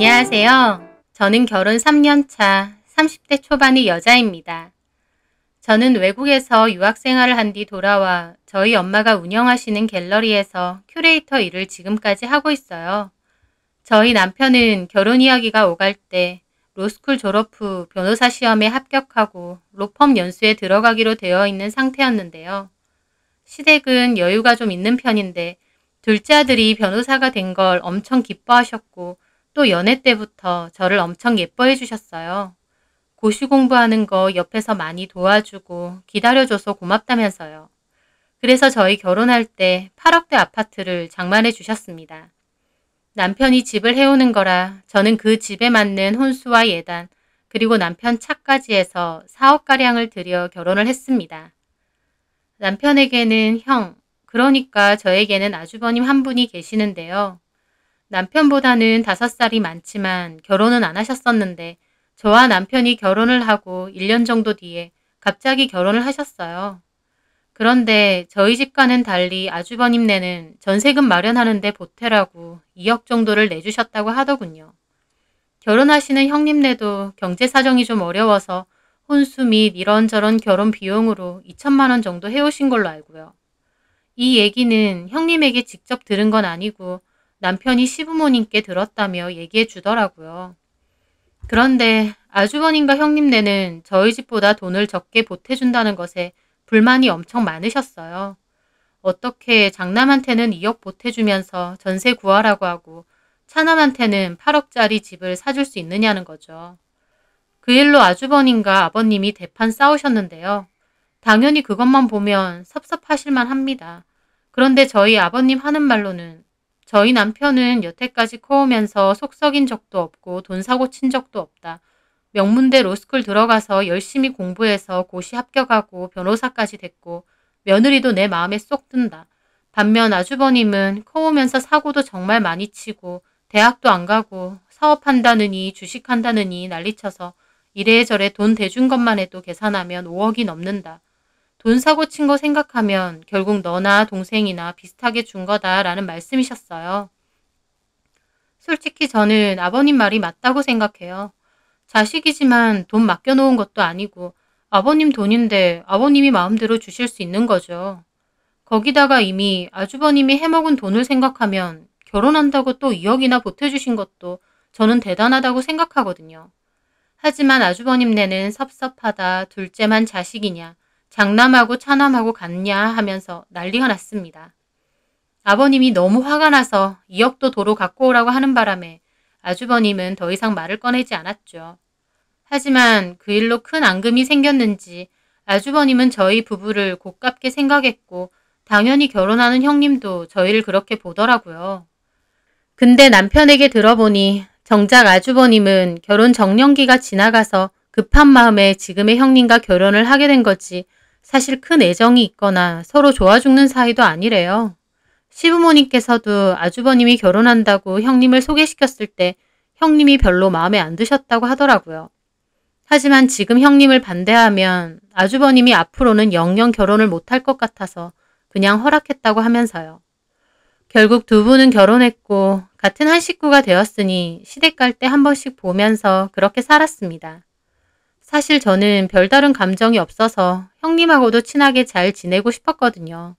안녕하세요. 저는 결혼 3년 차 30대 초반의 여자입니다. 저는 외국에서 유학 생활을 한 뒤 돌아와 저희 엄마가 운영하시는 갤러리에서 큐레이터 일을 지금까지 하고 있어요. 저희 남편은 결혼 이야기가 오갈 때 로스쿨 졸업 후 변호사 시험에 합격하고 로펌 연수에 들어가기로 되어 있는 상태였는데요. 시댁은 여유가 좀 있는 편인데 둘째 아들이 변호사가 된 걸 엄청 기뻐하셨고 또 연애 때부터 저를 엄청 예뻐해 주셨어요. 고시 공부하는 거 옆에서 많이 도와주고 기다려줘서 고맙다면서요. 그래서 저희 결혼할 때 8억대 아파트를 장만해 주셨습니다. 남편이 집을 해오는 거라 저는 그 집에 맞는 혼수와 예단 그리고 남편 차까지 해서 4억가량을 들여 결혼을 했습니다. 남편에게는 형, 그러니까 저에게는 아주버님 한 분이 계시는데요. 남편보다는 5살이 많지만 결혼은 안 하셨었는데 저와 남편이 결혼을 하고 1년 정도 뒤에 갑자기 결혼을 하셨어요. 그런데 저희 집과는 달리 아주버님네는 전세금 마련하는데 보태라고 2억 정도를 내주셨다고 하더군요. 결혼하시는 형님네도 경제 사정이 좀 어려워서 혼수 및 이런저런 결혼 비용으로 2천만 원 정도 해오신 걸로 알고요. 이 얘기는 형님에게 직접 들은 건 아니고 남편이 시부모님께 들었다며 얘기해 주더라고요. 그런데 아주버님과 형님네는 저희 집보다 돈을 적게 보태준다는 것에 불만이 엄청 많으셨어요. 어떻게 장남한테는 2억 보태주면서 전세 구하라고 하고 차남한테는 8억짜리 집을 사줄 수 있느냐는 거죠. 그 일로 아주버님과 아버님이 대판 싸우셨는데요. 당연히 그것만 보면 섭섭하실만 합니다. 그런데 저희 아버님 하는 말로는 저희 남편은 여태까지 커오면서 속 썩인 적도 없고 돈 사고 친 적도 없다. 명문대 로스쿨 들어가서 열심히 공부해서 고시 합격하고 변호사까지 됐고 며느리도 내 마음에 쏙 든다. 반면 아주버님은 커오면서 사고도 정말 많이 치고 대학도 안 가고 사업한다느니 주식한다느니 난리쳐서 이래저래 돈 대준 것만 해도 계산하면 5억이 넘는다. 돈 사고 친 거 생각하면 결국 너나 동생이나 비슷하게 준 거다라는 말씀이셨어요. 솔직히 저는 아버님 말이 맞다고 생각해요. 자식이지만 돈 맡겨놓은 것도 아니고 아버님 돈인데 아버님이 마음대로 주실 수 있는 거죠. 거기다가 이미 아주버님이 해먹은 돈을 생각하면 결혼한다고 또 2억이나 보태주신 것도 저는 대단하다고 생각하거든요. 하지만 아주버님네는 섭섭하다, 둘째만 자식이냐, 장남하고 차남하고 같냐 하면서 난리가 났습니다. 아버님이 너무 화가 나서 2억도 도로 갖고 오라고 하는 바람에 아주버님은 더 이상 말을 꺼내지 않았죠. 하지만 그 일로 큰 앙금이 생겼는지 아주버님은 저희 부부를 고깝게 생각했고 당연히 결혼하는 형님도 저희를 그렇게 보더라고요. 근데 남편에게 들어보니 정작 아주버님은 결혼 정년기가 지나가서 급한 마음에 지금의 형님과 결혼을 하게 된 거지 사실 큰 애정이 있거나 서로 좋아 죽는 사이도 아니래요. 시부모님께서도 아주버님이 결혼한다고 형님을 소개시켰을 때 형님이 별로 마음에 안 드셨다고 하더라고요. 하지만 지금 형님을 반대하면 아주버님이 앞으로는 영영 결혼을 못할 것 같아서 그냥 허락했다고 하면서요. 결국 두 분은 결혼했고 같은 한 식구가 되었으니 시댁 갈 때 한 번씩 보면서 그렇게 살았습니다. 사실 저는 별다른 감정이 없어서 형님하고도 친하게 잘 지내고 싶었거든요.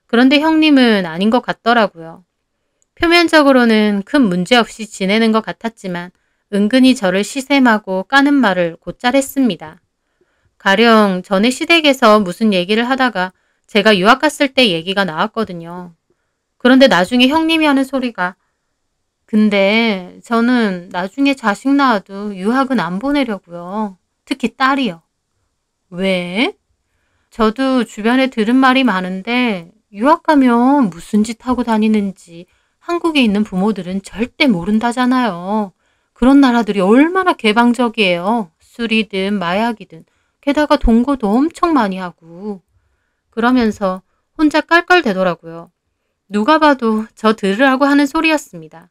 그런데 형님은 아닌 것 같더라고요. 표면적으로는 큰 문제 없이 지내는 것 같았지만 은근히 저를 시샘하고 까는 말을 곧잘 했습니다. 가령 전에 시댁에서 무슨 얘기를 하다가 제가 유학 갔을 때 얘기가 나왔거든요. 그런데 나중에 형님이 하는 소리가 근데 저는 나중에 자식 낳아도 유학은 안 보내려고요. 특히 딸이요. 왜? 저도 주변에 들은 말이 많은데 유학 가면 무슨 짓 하고 다니는지 한국에 있는 부모들은 절대 모른다잖아요. 그런 나라들이 얼마나 개방적이에요. 술이든 마약이든 게다가 동거도 엄청 많이 하고 그러면서 혼자 깔깔대더라고요. 누가 봐도 저 들으라고 하는 소리였습니다.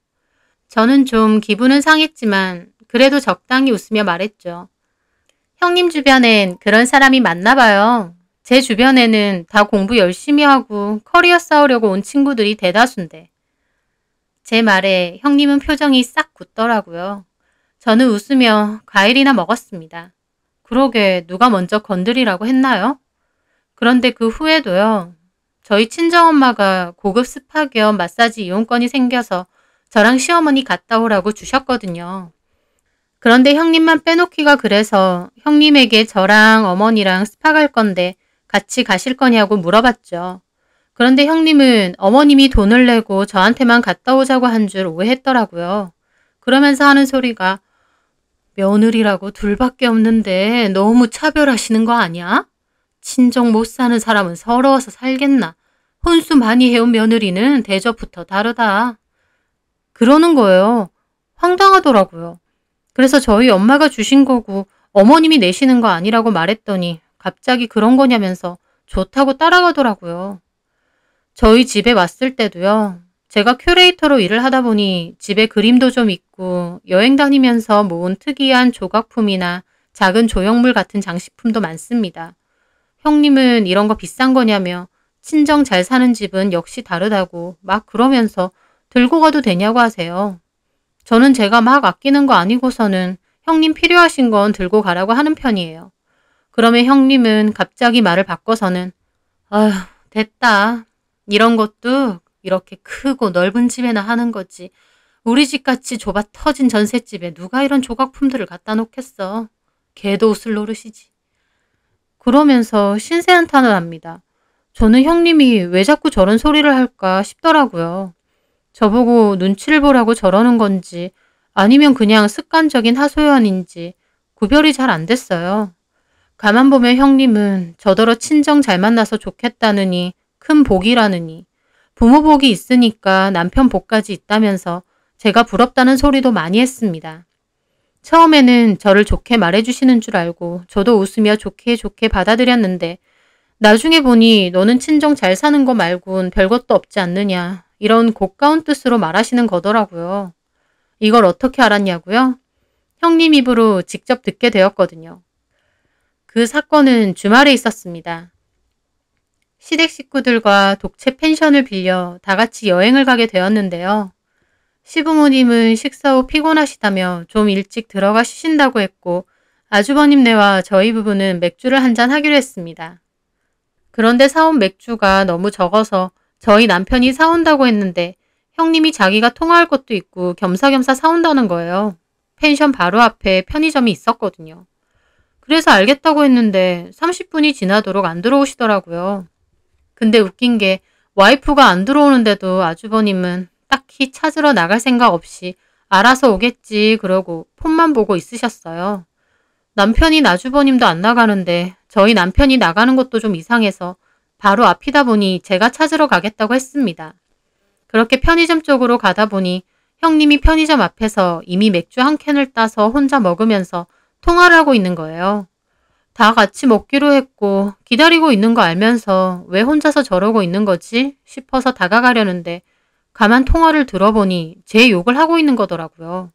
저는 좀 기분은 상했지만 그래도 적당히 웃으며 말했죠. 형님 주변엔 그런 사람이 많나 봐요. 제 주변에는 다 공부 열심히 하고 커리어 쌓으려고 온 친구들이 대다수인데. 제 말에 형님은 표정이 싹 굳더라고요. 저는 웃으며 과일이나 먹었습니다. 그러게 누가 먼저 건드리라고 했나요? 그런데 그 후에도요. 저희 친정엄마가 고급 스파 겸 마사지 이용권이 생겨서 저랑 시어머니 갔다 오라고 주셨거든요. 그런데 형님만 빼놓기가 그래서 형님에게 저랑 어머니랑 스파 갈 건데 같이 가실 거냐고 물어봤죠. 그런데 형님은 어머님이 돈을 내고 저한테만 갔다 오자고 한 줄 오해했더라고요. 그러면서 하는 소리가 며느리라고 둘밖에 없는데 너무 차별하시는 거 아니야? 친정 못 사는 사람은 서러워서 살겠나? 혼수 많이 해온 며느리는 대접부터 다르다. 그러는 거예요. 황당하더라고요. 그래서 저희 엄마가 주신 거고 어머님이 내시는 거 아니라고 말했더니 갑자기 그런 거냐면서 좋다고 따라가더라고요. 저희 집에 왔을 때도요. 제가 큐레이터로 일을 하다 보니 집에 그림도 좀 있고 여행 다니면서 모은 특이한 조각품이나 작은 조형물 같은 장식품도 많습니다. 형님은 이런 거 비싼 거냐며 친정 잘 사는 집은 역시 다르다고 막 그러면서 들고 가도 되냐고 하세요. 저는 제가 막 아끼는 거 아니고서는 형님 필요하신 건 들고 가라고 하는 편이에요. 그러면 형님은 갑자기 말을 바꿔서는 아휴 됐다. 이런 것도 이렇게 크고 넓은 집에나 하는 거지. 우리 집같이 좁아 터진 전셋집에 누가 이런 조각품들을 갖다 놓겠어. 개도 웃을 노릇이지. 그러면서 신세 한탄을 합니다. 저는 형님이 왜 자꾸 저런 소리를 할까 싶더라고요. 저보고 눈치를 보라고 저러는 건지 아니면 그냥 습관적인 하소연인지 구별이 잘 안 됐어요. 가만 보면 형님은 저더러 친정 잘 만나서 좋겠다느니 큰 복이라느니 부모 복이 있으니까 남편 복까지 있다면서 제가 부럽다는 소리도 많이 했습니다. 처음에는 저를 좋게 말해주시는 줄 알고 저도 웃으며 좋게 좋게 받아들였는데 나중에 보니 너는 친정 잘 사는 거 말곤 별것도 없지 않느냐 이런 고가운 뜻으로 말하시는 거더라고요. 이걸 어떻게 알았냐고요? 형님 입으로 직접 듣게 되었거든요. 그 사건은 주말에 있었습니다. 시댁 식구들과 독채 펜션을 빌려 다 같이 여행을 가게 되었는데요. 시부모님은 식사 후 피곤하시다며 좀 일찍 들어가 쉬신다고 했고 아주버님네와 저희 부부는 맥주를 한잔 하기로 했습니다. 그런데 사온 맥주가 너무 적어서 저희 남편이 사온다고 했는데 형님이 자기가 통화할 것도 있고 겸사겸사 사온다는 거예요. 펜션 바로 앞에 편의점이 있었거든요. 그래서 알겠다고 했는데 30분이 지나도록 안 들어오시더라고요. 근데 웃긴 게 와이프가 안 들어오는데도 아주버님은 딱히 찾으러 나갈 생각 없이 알아서 오겠지 그러고 폰만 보고 있으셨어요. 남편인 아주버님도 안 나가는데 저희 남편이 나가는 것도 좀 이상해서 바로 앞이다 보니 제가 찾으러 가겠다고 했습니다. 그렇게 편의점 쪽으로 가다 보니 형님이 편의점 앞에서 이미 맥주 한 캔을 따서 혼자 먹으면서 통화를 하고 있는 거예요. 다 같이 먹기로 했고 기다리고 있는 거 알면서 왜 혼자서 저러고 있는 거지 싶어서 다가가려는데 가만 통화를 들어보니 제 욕을 하고 있는 거더라고요.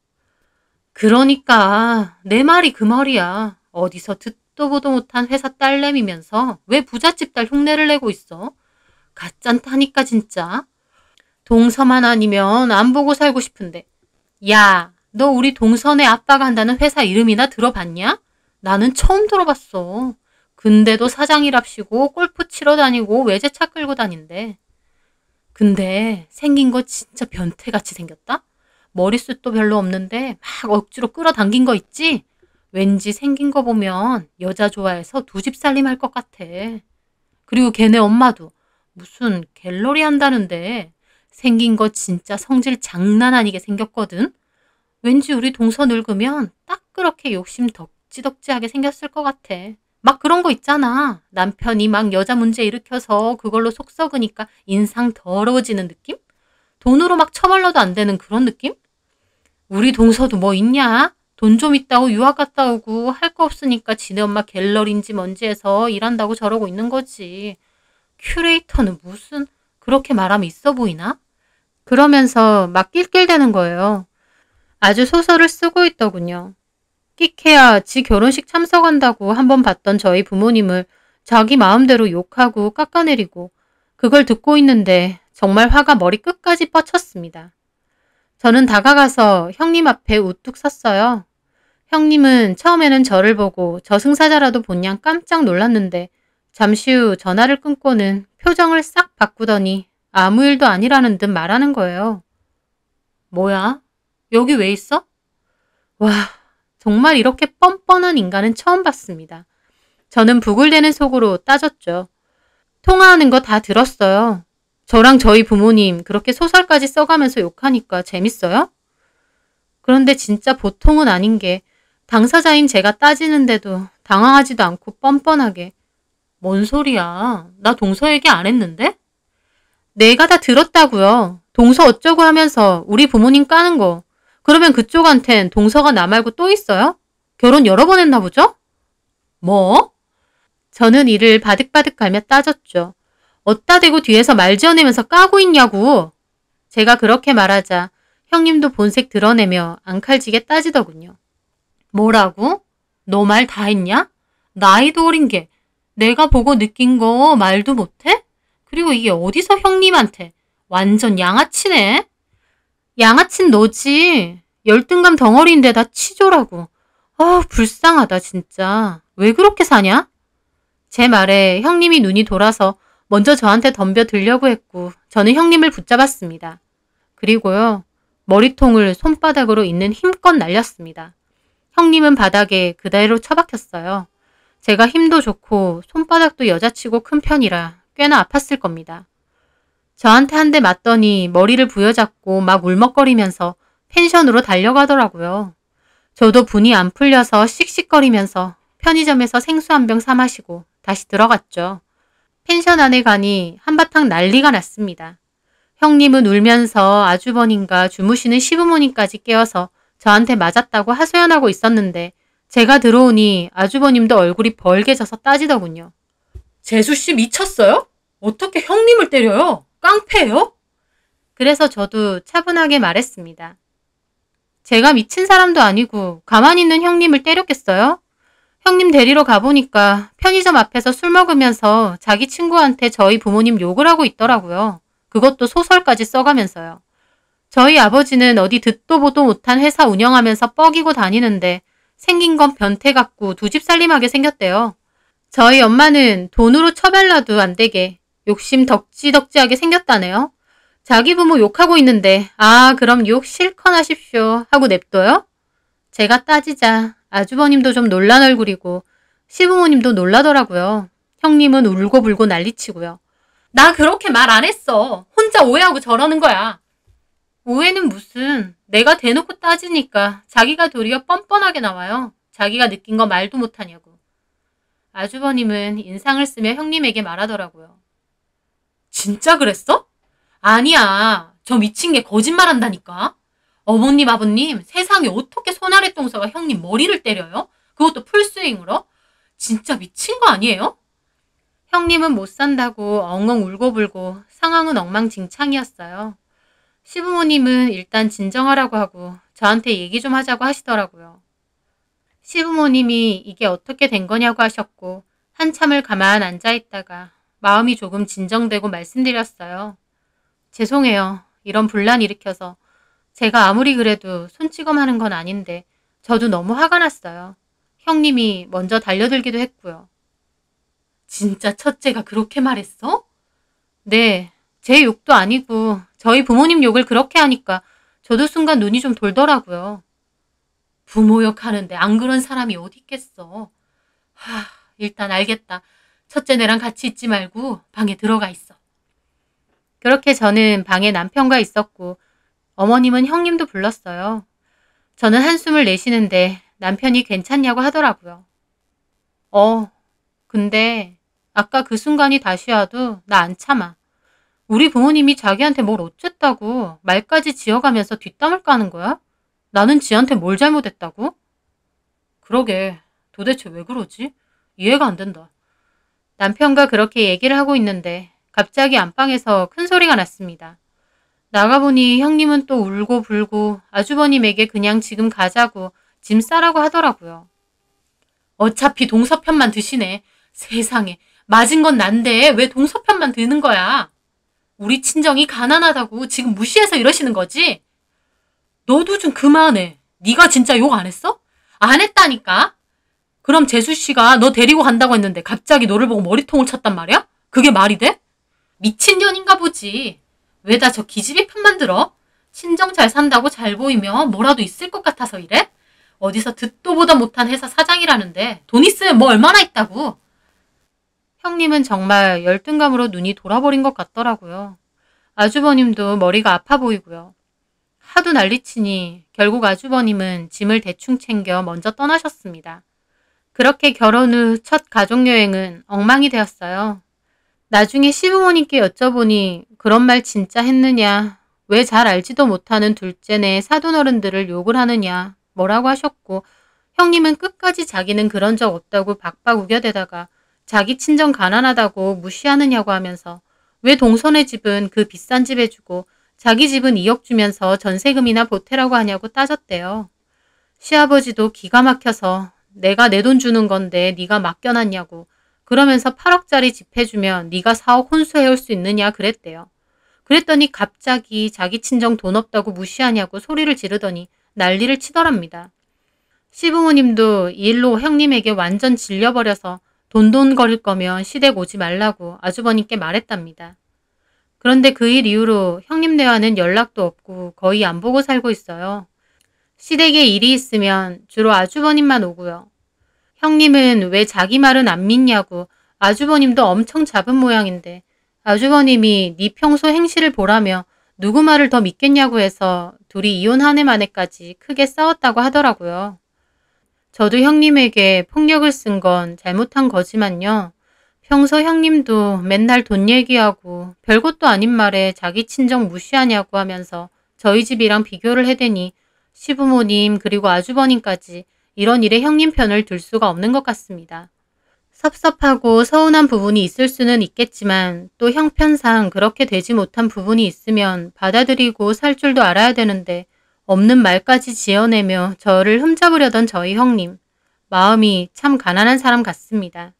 그러니까 내 말이 그 말이야. 어디서 듣도 보도 못한 회사 딸내미면서 왜 부잣집 딸 흉내를 내고 있어? 가짠타니까 진짜. 동서만 아니면 안 보고 살고 싶은데. 야, 너 우리 동선의 아빠가 한다는 회사 이름이나 들어봤냐? 나는 처음 들어봤어. 근데도 사장이랍시고 골프 치러 다니고 외제차 끌고 다닌대. 근데 생긴 거 진짜 변태같이 생겼다? 머리숱도 별로 없는데 막 억지로 끌어당긴 거 있지? 왠지 생긴 거 보면 여자 좋아해서 두 집 살림 할 것 같아. 그리고 걔네 엄마도 무슨 갤러리 한다는데 생긴 거 진짜 성질 장난 아니게 생겼거든? 왠지 우리 동서 늙으면 딱 그렇게 욕심 덕지덕지하게 생겼을 것 같아. 막 그런 거 있잖아. 남편이 막 여자 문제 일으켜서 그걸로 속 썩으니까 인상 더러워지는 느낌? 돈으로 막 처벌러도 안 되는 그런 느낌? 우리 동서도 뭐 있냐? 돈 좀 있다고 유학 갔다 오고 할 거 없으니까 지네 엄마 갤러리인지 뭔지 해서 일한다고 저러고 있는 거지. 큐레이터는 무슨 그렇게 말하면 있어 보이나? 그러면서 막 낄낄대는 거예요. 아주 소설을 쓰고 있더군요. 끽해야 지 결혼식 참석한다고 한번 봤던 저희 부모님을 자기 마음대로 욕하고 깎아내리고 그걸 듣고 있는데 정말 화가 머리 끝까지 뻗쳤습니다. 저는 다가가서 형님 앞에 우뚝 섰어요. 형님은 처음에는 저를 보고 저승사자라도 본양 깜짝 놀랐는데 잠시 후 전화를 끊고는 표정을 싹 바꾸더니 아무 일도 아니라는 듯 말하는 거예요. 뭐야? 여기 왜 있어? 와, 정말 이렇게 뻔뻔한 인간은 처음 봤습니다. 저는 부글대는 속으로 따졌죠. 통화하는 거 다 들었어요. 저랑 저희 부모님 그렇게 소설까지 써가면서 욕하니까 재밌어요? 그런데 진짜 보통은 아닌 게 당사자인 제가 따지는데도 당황하지도 않고 뻔뻔하게 뭔 소리야? 나 동서 얘기 안 했는데? 내가 다 들었다고요. 동서 어쩌고 하면서 우리 부모님 까는 거. 그러면 그쪽한텐 동서가 나 말고 또 있어요? 결혼 여러 번 했나 보죠? 뭐? 저는 이를 바득바득 갈며 따졌죠. 어따 대고 뒤에서 말 지어내면서 까고 있냐고. 제가 그렇게 말하자 형님도 본색 드러내며 앙칼지게 따지더군요. 뭐라고? 너 말 다 했냐? 나이도 어린 게 내가 보고 느낀 거 말도 못해? 그리고 이게 어디서 형님한테 완전 양아치네? 양아친 너지. 열등감 덩어리인데다 치조라고. 아, 불쌍하다 진짜. 왜 그렇게 사냐? 제 말에 형님이 눈이 돌아서 먼저 저한테 덤벼들려고 했고 저는 형님을 붙잡았습니다. 그리고요. 머리통을 손바닥으로 있는 힘껏 날렸습니다. 형님은 바닥에 그대로 처박혔어요. 제가 힘도 좋고 손바닥도 여자치고 큰 편이라 꽤나 아팠을 겁니다. 저한테 한 대 맞더니 머리를 부여잡고 막 울먹거리면서 펜션으로 달려가더라고요. 저도 분이 안 풀려서 씩씩거리면서 편의점에서 생수 한 병 사 마시고 다시 들어갔죠. 펜션 안에 가니 한바탕 난리가 났습니다. 형님은 울면서 아주버님과 주무시는 시부모님까지 깨워서 저한테 맞았다고 하소연하고 있었는데 제가 들어오니 아주버님도 얼굴이 벌개져서 따지더군요. 재수씨 미쳤어요? 어떻게 형님을 때려요? 깡패예요? 그래서 저도 차분하게 말했습니다. 제가 미친 사람도 아니고 가만히 있는 형님을 때렸겠어요? 형님 데리러 가보니까 편의점 앞에서 술 먹으면서 자기 친구한테 저희 부모님 욕을 하고 있더라고요. 그것도 소설까지 써가면서요. 저희 아버지는 어디 듣도 보도 못한 회사 운영하면서 뻐기고 다니는데 생긴 건 변태 같고 두 집 살림하게 생겼대요. 저희 엄마는 돈으로 처발라도 안 되게 욕심 덕지덕지하게 생겼다네요. 자기 부모 욕하고 있는데 아 그럼 욕 실컷 하십시오 하고 냅둬요? 제가 따지자 아주버님도 좀 놀란 얼굴이고 시부모님도 놀라더라고요. 형님은 울고불고 난리치고요. 나 그렇게 말 안 했어. 혼자 오해하고 저러는 거야. 오해는 무슨. 내가 대놓고 따지니까 자기가 도리어 뻔뻔하게 나와요. 자기가 느낀 거 말도 못하냐고. 아주버님은 인상을 쓰며 형님에게 말하더라고요. 진짜 그랬어? 아니야. 저 미친 게 거짓말한다니까. 어머님 아버님 세상에 어떻게 손아래 동서가 형님 머리를 때려요? 그것도 풀스윙으로? 진짜 미친 거 아니에요? 형님은 못 산다고 엉엉 울고불고 상황은 엉망진창이었어요. 시부모님은 일단 진정하라고 하고 저한테 얘기 좀 하자고 하시더라고요. 시부모님이 이게 어떻게 된 거냐고 하셨고 한참을 가만 앉아있다가 마음이 조금 진정되고 말씀드렸어요. 죄송해요. 이런 분란 일으켜서 제가 아무리 그래도 손찌검하는 건 아닌데 저도 너무 화가 났어요. 형님이 먼저 달려들기도 했고요. 진짜 첫째가 그렇게 말했어? 네, 제 욕도 아니고 저희 부모님 욕을 그렇게 하니까 저도 순간 눈이 좀 돌더라고요. 부모 욕하는데 안 그런 사람이 어디 있겠어. 일단 알겠다. 첫째네랑 같이 있지 말고 방에 들어가 있어. 그렇게 저는 방에 남편과 있었고 어머님은 형님도 불렀어요. 저는 한숨을 내쉬는데 남편이 괜찮냐고 하더라고요. 근데 아까 그 순간이 다시 와도 나 안 참아. 우리 부모님이 자기한테 뭘 어쨌다고 말까지 지어가면서 뒷담을 까는 거야? 나는 지한테 뭘 잘못했다고? 그러게 도대체 왜 그러지? 이해가 안 된다. 남편과 그렇게 얘기를 하고 있는데 갑자기 안방에서 큰 소리가 났습니다. 나가보니 형님은 또 울고 불고 아주버님에게 그냥 지금 가자고 짐 싸라고 하더라고요. 어차피 동서편만 드시네. 세상에 맞은 건 난데 왜 동서편만 드는 거야? 우리 친정이 가난하다고 지금 무시해서 이러시는 거지? 너도 좀 그만해. 네가 진짜 욕 안 했어? 안 했다니까? 그럼 재수씨가 너 데리고 간다고 했는데 갑자기 너를 보고 머리통을 쳤단 말이야? 그게 말이 돼? 미친년인가 보지. 왜 다 저 기집애 편만 들어? 친정 잘 산다고 잘 보이면 뭐라도 있을 것 같아서 이래? 어디서 듣도 보다 못한 회사 사장이라는데 돈 있으면 뭐 얼마나 있다고. 형님은 정말 열등감으로 눈이 돌아버린 것 같더라고요. 아주버님도 머리가 아파 보이고요. 하도 난리치니 결국 아주버님은 짐을 대충 챙겨 먼저 떠나셨습니다. 그렇게 결혼 후 첫 가족여행은 엉망이 되었어요. 나중에 시부모님께 여쭤보니 그런 말 진짜 했느냐, 왜 잘 알지도 못하는 둘째네 사돈어른들을 욕을 하느냐, 뭐라고 하셨고, 형님은 끝까지 자기는 그런 적 없다고 박박 우겨대다가 자기 친정 가난하다고 무시하느냐고 하면서 왜 동선의 집은 그 비싼 집 해주고 자기 집은 2억 주면서 전세금이나 보태라고 하냐고 따졌대요. 시아버지도 기가 막혀서 내가 내 돈 주는 건데 네가 맡겨놨냐고, 그러면서 8억짜리 집 해주면 네가 4억 혼수해올 수 있느냐 그랬대요. 그랬더니 갑자기 자기 친정 돈 없다고 무시하냐고 소리를 지르더니 난리를 치더랍니다. 시부모님도 이 일로 형님에게 완전 질려버려서 돈돈거릴 거면 시댁 오지 말라고 아주버님께 말했답니다. 그런데 그 일 이후로 형님네와는 연락도 없고 거의 안 보고 살고 있어요. 시댁에 일이 있으면 주로 아주버님만 오고요. 형님은 왜 자기 말은 안 믿냐고 아주버님도 엄청 잡은 모양인데 아주버님이 네 평소 행실을 보라며 누구 말을 더 믿겠냐고 해서 둘이 이혼 한 해 만에까지 크게 싸웠다고 하더라고요. 저도 형님에게 폭력을 쓴 건 잘못한 거지만요. 평소 형님도 맨날 돈 얘기하고 별것도 아닌 말에 자기 친정 무시하냐고 하면서 저희 집이랑 비교를 해대니 시부모님 그리고 아주버님까지 이런 일에 형님 편을 들 수가 없는 것 같습니다. 섭섭하고 서운한 부분이 있을 수는 있겠지만 또 형편상 그렇게 되지 못한 부분이 있으면 받아들이고 살 줄도 알아야 되는데 없는 말까지 지어내며 저를 흠잡으려던 저희 형님. 마음이 참 가난한 사람 같습니다.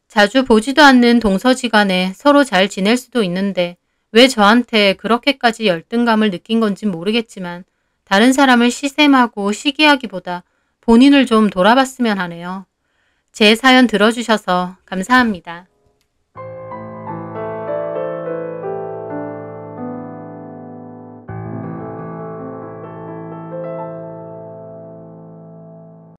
자주 보지도 않는 동서지간에 서로 잘 지낼 수도 있는데 왜 저한테 그렇게까지 열등감을 느낀 건진 모르겠지만 다른 사람을 시샘하고 시기하기보다 본인을 좀 돌아봤으면 하네요. 제 사연 들어주셔서 감사합니다.